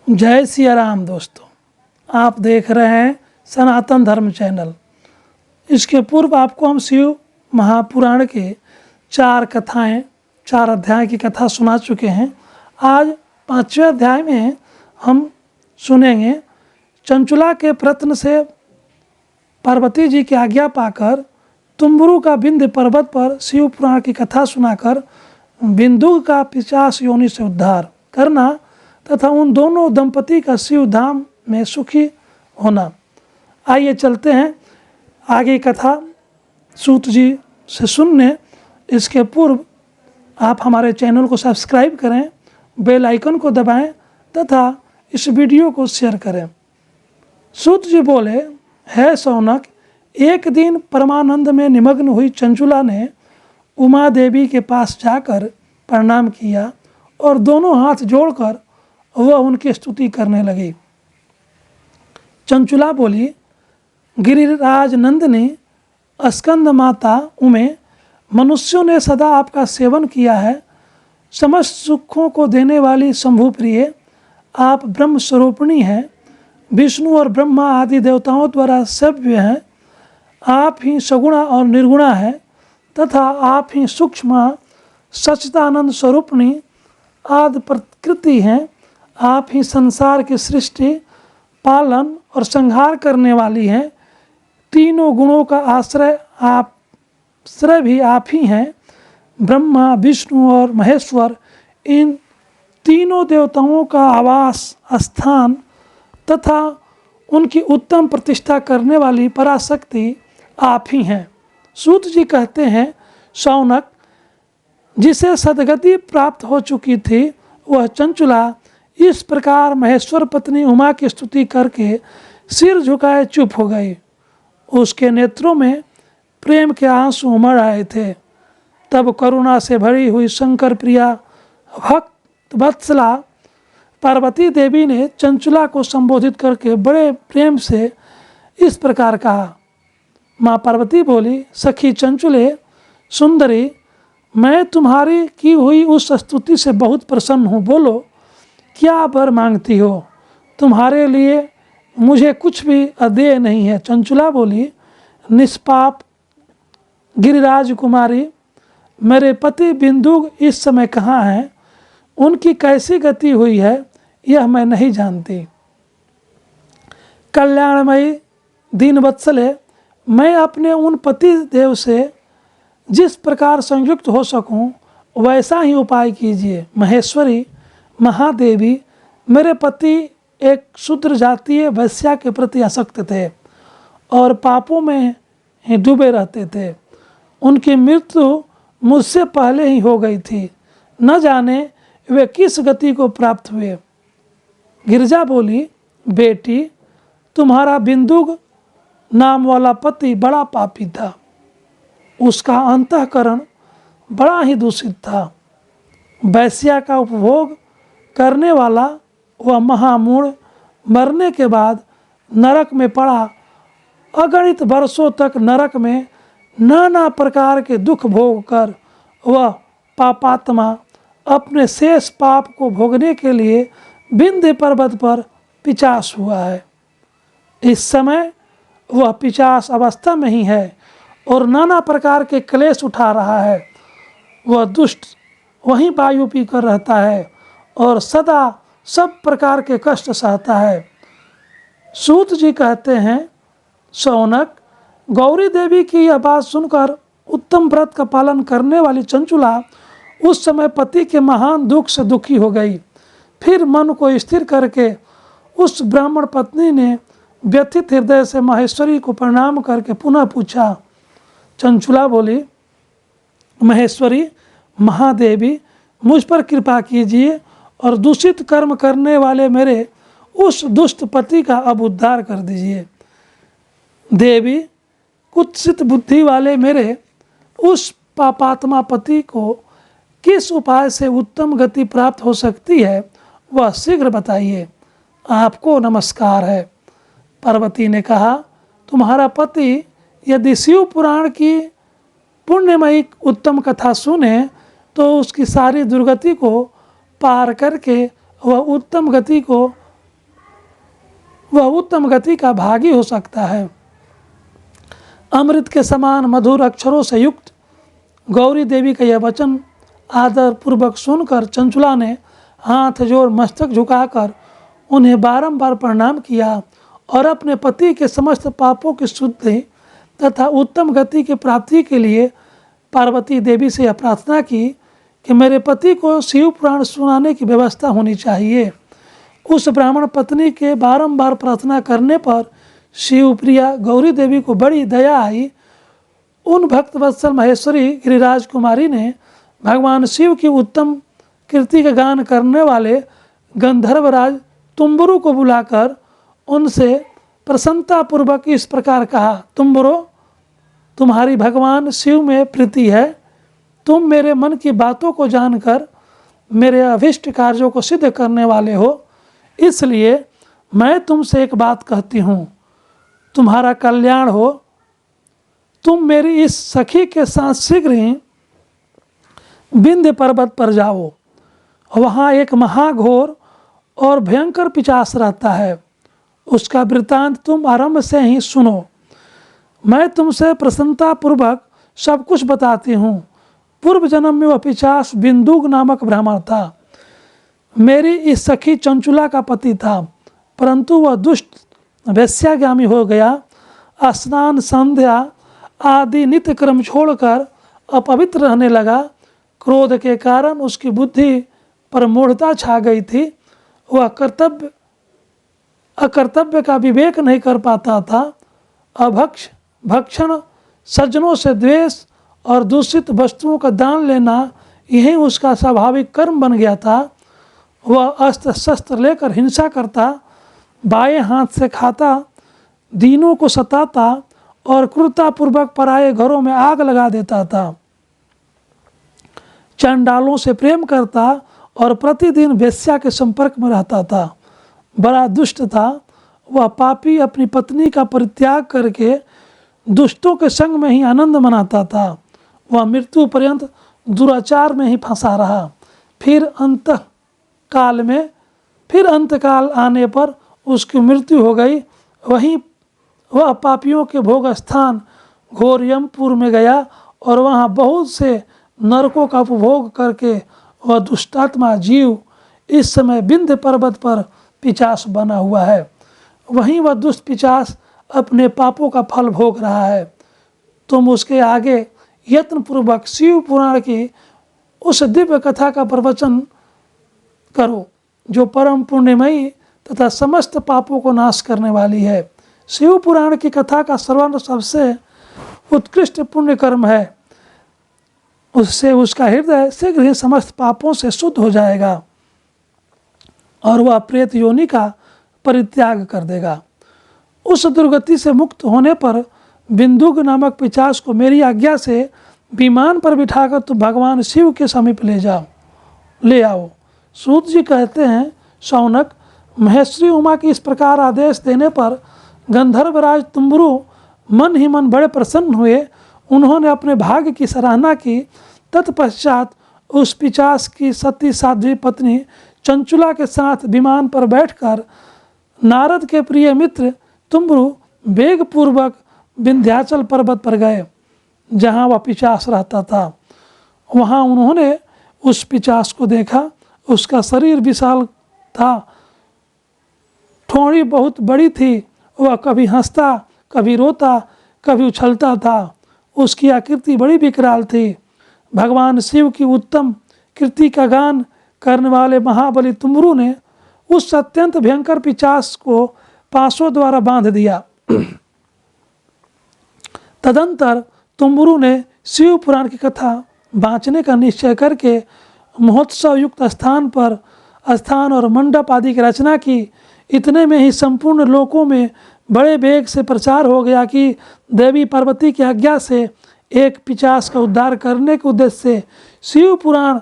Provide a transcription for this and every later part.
जय सिया राम दोस्तों, आप देख रहे हैं सनातन धर्म चैनल। इसके पूर्व आपको हम शिव महापुराण के 4 अध्याय की कथा सुना चुके हैं। आज 5वें अध्याय में हम सुनेंगे चंचुला के प्रयत्न से पार्वती जी की आज्ञा पाकर तुम्बुरु का विंध्य पर्वत पर शिव पुराण की कथा सुनाकर बिंदु का पिशाच योनि से उद्धार करना तथा उन दोनों दंपति का शिव धाम में सुखी होना। आइए चलते हैं आगे कथा सूत जी से सुनने। इसके पूर्व आप हमारे चैनल को सब्सक्राइब करें, बेल आइकन को दबाएं तथा इस वीडियो को शेयर करें। सूत जी बोले, है शौनक, एक दिन परमानंद में निमग्न हुई चंचुला ने उमा देवी के पास जाकर प्रणाम किया और दोनों हाथ जोड़कर वह उनकी स्तुति करने लगी। चंचुला बोली, गिरिराज नंदिनी स्कंद माता उमे, मनुष्यों ने सदा आपका सेवन किया है। समस्त सुखों को देने वाली शंभु प्रिय, आप ब्रह्म स्वरूपिणी हैं। विष्णु और ब्रह्मा आदि देवताओं द्वारा सेव्य हैं। आप ही सगुणा और निर्गुणा है तथा आप ही सूक्ष्म सच्चिदानंद स्वरूपिणी आदि प्रकृति हैं। आप ही संसार की सृष्टि, पालन और संहार करने वाली हैं। तीनों गुणों का आश्रय भी आप ही हैं। ब्रह्मा, विष्णु और महेश्वर, इन तीनों देवताओं का आवास स्थान तथा उनकी उत्तम प्रतिष्ठा करने वाली पराशक्ति आप ही हैं। सूत जी कहते हैं, शौनक, जिसे सदगति प्राप्त हो चुकी थी वह चंचुला इस प्रकार महेश्वर पत्नी उमा की स्तुति करके सिर झुकाए चुप हो गई। उसके नेत्रों में प्रेम के आंसू उमड़ आए थे। तब करुणा से भरी हुई शंकर प्रिया भक्त वत्सला पार्वती देवी ने चंचुला को संबोधित करके बड़े प्रेम से इस प्रकार कहा। माँ पार्वती बोली, सखी चंचुले सुंदरी, मैं तुम्हारी की हुई उस स्तुति से बहुत प्रसन्न हूँ। बोलो, क्या वर मांगती हो? तुम्हारे लिए मुझे कुछ भी अदेय नहीं है। चंचुला बोली, निष्पाप गिरिराज कुमारी, मेरे पति बिंदु इस समय कहाँ हैं? उनकी कैसी गति हुई है यह मैं नहीं जानती। कल्याणमयी दीनवत्सले, मैं अपने उन पति देव से जिस प्रकार संयुक्त हो सकूं वैसा ही उपाय कीजिए। महेश्वरी, महादेवी, मेरे पति एक शूद्र जातीय वैश्या के प्रति आसक्त थे और पापों में ही डूबे रहते थे। उनकी मृत्यु मुझसे पहले ही हो गई थी। न जाने वे किस गति को प्राप्त हुए। गिरिजा बोली, बेटी, तुम्हारा बिंदु नाम वाला पति बड़ा पापी था। उसका अंतःकरण बड़ा ही दूषित था। वैश्या का उपभोग करने वाला वह महामूढ़ मरने के बाद नरक में पड़ा। अगणित वर्षों तक नरक में नाना प्रकार के दुख भोग कर वह पापात्मा अपने शेष पाप को भोगने के लिए विंध्य पर्वत पर पिशाच हुआ है। इस समय वह पिशाच अवस्था में ही है और नाना प्रकार के क्लेश उठा रहा है। वह दुष्ट वहीं वायु पीकर रहता है और सदा सब प्रकार के कष्ट सहता है। सूत जी कहते हैं, शौनक, गौरी देवी की यह बात सुनकर उत्तम व्रत का पालन करने वाली चंचुला उस समय पति के महान दुख से दुखी हो गई। फिर मन को स्थिर करके उस ब्राह्मण पत्नी ने व्यथित हृदय से महेश्वरी को प्रणाम करके पुनः पूछा। चंचुला बोली, महेश्वरी, महादेवी, मुझ पर कृपा कीजिए और दूषित कर्म करने वाले मेरे उस दुष्ट पति का अब उद्धार कर दीजिए। देवी, कुत्सित बुद्धि वाले मेरे उस पापात्मा पति को किस उपाय से उत्तम गति प्राप्त हो सकती है वह शीघ्र बताइए। आपको नमस्कार है। पार्वती ने कहा, तुम्हारा पति यदि शिव पुराण की पुण्यमयी उत्तम कथा सुने तो उसकी सारी दुर्गति को पार करके वह उत्तम गति को वह उत्तम गति का भागी हो सकता है। अमृत के समान मधुर अक्षरों से युक्त गौरी देवी का यह वचन आदर पूर्वक सुनकर चंचुला ने हाथ जोड़ मस्तक झुकाकर उन्हें बारंबार प्रणाम किया और अपने पति के समस्त पापों की शुद्धि तथा उत्तम गति की प्राप्ति के लिए पार्वती देवी से यह प्रार्थना की कि मेरे पति को शिव पुराण सुनाने की व्यवस्था होनी चाहिए। उस ब्राह्मण पत्नी के बारंबार प्रार्थना करने पर शिवप्रिया गौरी देवी को बड़ी दया आई। उन भक्तवत्सल महेश्वरी गिरिराज कुमारी ने भगवान शिव की उत्तम कीर्ति का गान करने वाले गंधर्वराज तुम्बुरु को बुलाकर उनसे प्रसन्नतापूर्वक इस प्रकार कहा, तुम्बुरो, तुम्हारी भगवान शिव में प्रीति है। तुम मेरे मन की बातों को जानकर मेरे अभिष्ट कार्यों को सिद्ध करने वाले हो, इसलिए मैं तुमसे एक बात कहती हूँ, तुम्हारा कल्याण हो। तुम मेरी इस सखी के साथ शीघ्र ही विंध्य पर्वत पर जाओ। वहाँ एक महाघोर और भयंकर पिशाच रहता है। उसका वृत्तांत तुम आरंभ से ही सुनो। मैं तुमसे प्रसन्नतापूर्वक सब कुछ बताती हूँ। पूर्व जन्म में वह पिशाच बिंदुक नामक ब्राह्मण था। मेरी इस सखी चंचुला का पति था, परंतु वह दुष्ट वैश्यागामी हो गया। स्नान संध्या आदि नित्य क्रम छोड़कर अपवित्र रहने लगा। क्रोध के कारण उसकी बुद्धि पर मूढ़ता छा गई थी। वह अकर्तव्य का विवेक नहीं कर पाता था। भक्षण, सज्जनों से द्वेष और दूषित वस्तुओं का दान लेना यही उसका स्वाभाविक कर्म बन गया था। वह अस्त्र शस्त्र लेकर हिंसा करता, बाएं हाथ से खाता, दीनों को सताता और क्रूरतापूर्वक पराये घरों में आग लगा देता था। चंडालों से प्रेम करता और प्रतिदिन वेश्या के संपर्क में रहता था। बड़ा दुष्ट था। वह पापी अपनी पत्नी का परित्याग करके दुष्टों के संग में ही आनंद मनाता था। वह मृत्यु पर्यंत दुराचार में ही फंसा रहा। फिर अंतकाल आने पर उसकी मृत्यु हो गई। वहीं वह पापियों के भोग स्थान घोर यमपुर में गया और वहाँ बहुत से नरकों का उपभोग करके वह दुष्टात्मा जीव इस समय विंध्य पर्वत पर पिशाच बना हुआ है। वहीं वह दुष्ट पिशाच अपने पापों का फल भोग रहा है। तुम उसके आगे यत्नपूर्वक शिव पुराण की उस दिव्य कथा का प्रवचन करो जो परम पुण्यमयी तथा समस्त पापों को नाश करने वाली है। शिव पुराण की कथा का श्रवण सबसे उत्कृष्ट पुण्य कर्म है। उससे उसका हृदय शीघ्र ही समस्त पापों से शुद्ध हो जाएगा और वह प्रेत योनि का परित्याग कर देगा। उस दुर्गति से मुक्त होने पर बिंदुक नामक पिशाच को मेरी आज्ञा से विमान पर बिठाकर तुम भगवान शिव के समीप ले आओ। सूत जी कहते हैं, शौनक, महेश्वरी उमा की इस प्रकार आदेश देने पर गंधर्वराज तुम्बुरु मन ही मन बड़े प्रसन्न हुए। उन्होंने अपने भाग्य की सराहना की। तत्पश्चात उस पिशाच की सती साध्वी पत्नी चंचुला के साथ विमान पर बैठकर नारद के प्रिय मित्र तुम्बुरु वेगपूर्वक विंध्याचल पर्वत पर गए, जहाँ वह पिशाच रहता था। वहाँ उन्होंने उस पिशाच को देखा। उसका शरीर विशाल था, ठोड़ी बहुत बड़ी थी। वह कभी हंसता, कभी रोता, कभी उछलता था। उसकी आकृति बड़ी विकराल थी। भगवान शिव की उत्तम कीर्ति का गान करने वाले महाबली तुम्बुरु ने उस अत्यंत भयंकर पिशाच को पांसों द्वारा बांध दिया। तदंतर तुम्बुरु ने शिव पुराण की कथा बाँचने का निश्चय करके महोत्सव युक्त स्थान और मंडप आदि की रचना की। इतने में ही संपूर्ण लोकों में बड़े वेग से प्रचार हो गया कि देवी पार्वती की आज्ञा से एक पिशाच का उद्धार करने के उद्देश्य से शिव पुराण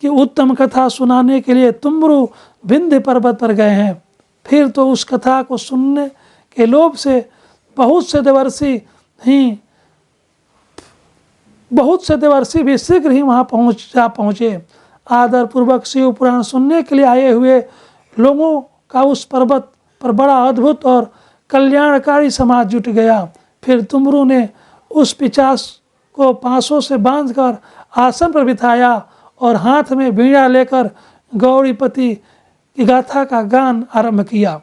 की उत्तम कथा सुनाने के लिए तुम्बुरु विंध्य पर्वत पर गए हैं। फिर तो उस कथा को सुनने के लोभ से बहुत से देवर्षि भी शीघ्र ही वहाँ पहुँचे। आदर पूर्वक शिव पुराण सुनने के लिए आए हुए लोगों का उस पर्वत पर बड़ा अद्भुत और कल्याणकारी समाज जुट गया। फिर तुमरू ने उस पिशाच को पांसों से बांधकर आसन पर बिठाया और हाथ में वीणा लेकर गौरीपति की गाथा का गान आरंभ किया।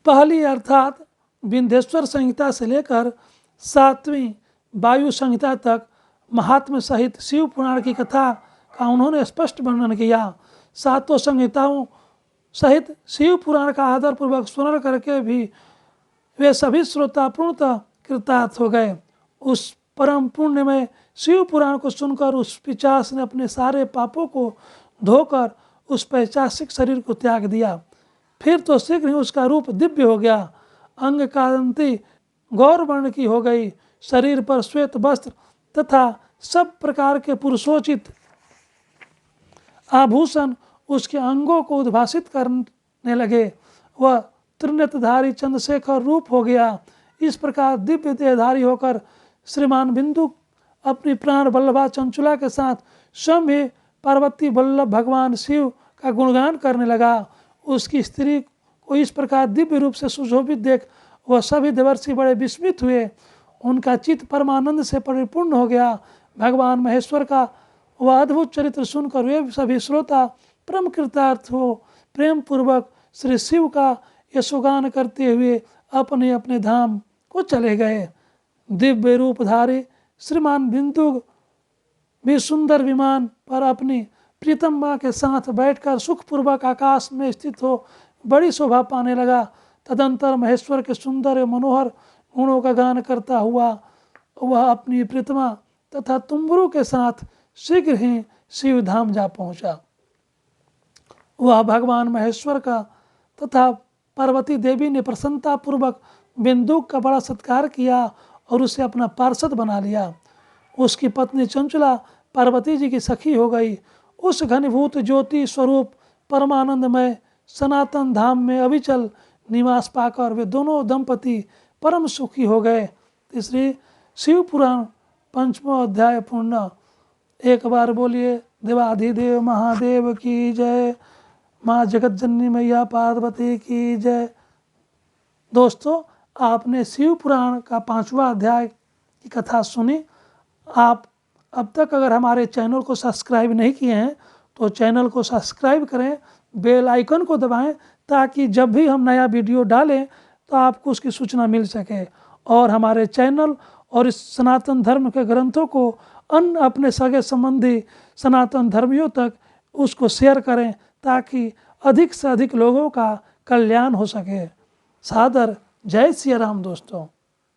पहली अर्थात विंध्येश्वर संहिता से लेकर 7वीं वायु संहिता तक महात्म्य सहित शिव पुराण की कथा का उन्होंने स्पष्ट वर्णन किया। 7 संहिताओं सहित शिव पुराण का आदरपूर्वक स्मरण करके भी वे सभी श्रोता पूर्णतः कृतार्थ हो गए। उस परम पुण्य में शिव पुराण को सुनकर उस पिशाच ने अपने सारे पापों को धोकर उस पैशाचिक शरीर को त्याग दिया। फिर तो शीघ्र ही उसका रूप दिव्य हो गया। अंग कांति गौर वर्ण की हो गई। शरीर पर श्वेत वस्त्र तथा सब प्रकार के पुरुषोचित आभूषण उसके अंगों को उद्भासित करने लगे। वह त्रिनेत्रधारी चंद्रशेखर रूप हो गया। इस प्रकार दिव्य देहधारी होकर श्रीमान बिंदु अपनी प्राण वल्लभा चंचुला के साथ स्वयं ही पार्वती वल्लभ भगवान शिव का गुणगान करने लगा। उसकी स्त्री को इस प्रकार दिव्य रूप से सुशोभित देख वह सभी देवर्षि बड़े विस्मित हुए। उनका चित्त परमानंद से परिपूर्ण हो गया। भगवान महेश्वर का वह अद्भुत चरित्र सुनकर वे सभी श्रोता परम कृतार्थ हो प्रेम पूर्वक श्री शिव का यशोगान करते हुए अपने अपने धाम को चले गए। दिव्य रूपधारी श्रीमान बिंदु भी सुंदर विमान पर अपनी प्रीतम माँ के साथ बैठकर सुखपूर्वक आकाश में स्थित हो बड़ी शोभा पाने लगा। तदंतर महेश्वर के सुंदर मनोहर गुणों का गान करता हुआ वह अपनी प्रीतमा तथा तुम्बरू के साथ शीघ्र ही शिव धाम जा पहुंचा। वह भगवान महेश्वर का तथा पार्वती देवी ने प्रसन्नतापूर्वक बिंदुक का बड़ा सत्कार किया और उसे अपना पार्षद बना लिया। उसकी पत्नी चंचला पार्वती जी की सखी हो गई। उस घनीभूत ज्योति स्वरूप परमानंदमय सनातन धाम में अविचल निवास पाकर वे दोनों दंपति परम सुखी हो गए। तीसरी शिव पुराण 5वां अध्याय पूर्ण। एक बार बोलिए देवाधिदेव महादेव की जय। माँ जगतजननी मैया पार्वती की जय। दोस्तों, आपने शिव पुराण का 5वां अध्याय की कथा सुनी। आप अब तक अगर हमारे चैनल को सब्सक्राइब नहीं किए हैं तो चैनल को सब्सक्राइब करें, बेल आइकन को दबाएं ताकि जब भी हम नया वीडियो डालें तो आपको उसकी सूचना मिल सके। और हमारे चैनल और इस सनातन धर्म के ग्रंथों को अन्य अपने सगे संबंधी सनातन धर्मियों तक उसको शेयर करें ताकि अधिक से अधिक लोगों का कल्याण हो सके। सादर जय सिया राम दोस्तों।